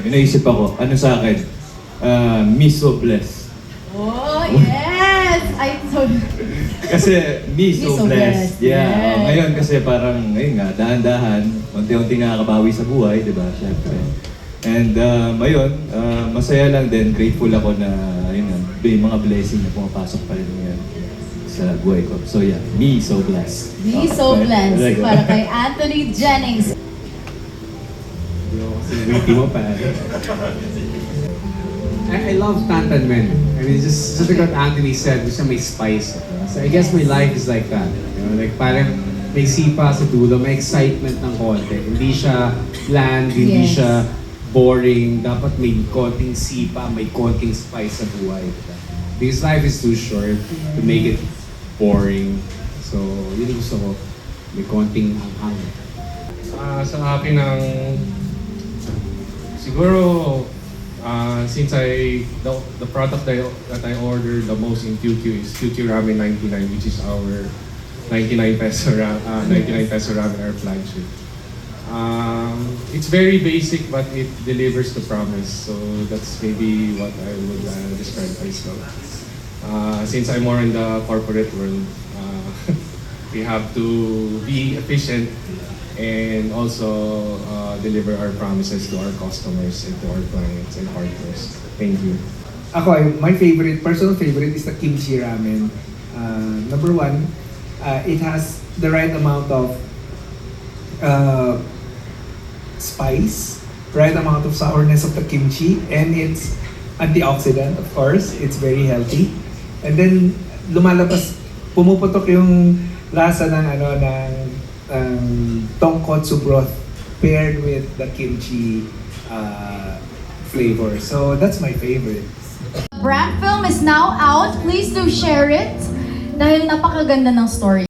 may naisip ako, ano sa akin? Miso blessed. Oh, yes! I told Kasi miso Miso blessed. blessed, Yeah. yes. Ngayon kasi parang, ayun nga, dahan-dahan, unti-unti nakakabawi sa buhay, di ba? Siyempre. And ayun, masaya lang din, grateful ako na, ayun nga, may mga blessing na pumapasok pa rin ngayon sa buhay ko. So yeah, me so blessed. Me so blessed. There you go. Para kay Anthony Jennings. Witty mo pa. I love Tantan Men. I mean, just like what Anthony said, gusto may spice. So I guess my life is like that. You know, like parang may sipa sa dulo, may excitement ng konti. Hindi siya bland, hindi Yes. siya boring. Dapat may konting sipa, may konting spice sa buhay. Because life is too short to make it boring. So, yun yung gusto ko. May konting hanghang. Sa akin ang siguro since the product that I ordered the most in QQ is QQ Ramen 99, which is our 99 peso ramen, our flagship. It's very basic but it delivers the promise, so that's maybe what I would describe myself. Since I'm more in the corporate world, we have to be efficient and also deliver our promises to our customers and to our clients and partners. Thank you. My personal favorite is the kimchi ramen. Number one, it has the right amount of spice, right amount of sourness of the kimchi, and it's antioxidant, of course. It's very healthy. And then pumuputok yung lasa ng tonkotsu broth paired with the kimchi flavor. So that's my favorite. Brand film is now out. Please do share it. Dahil napakaganda ng story.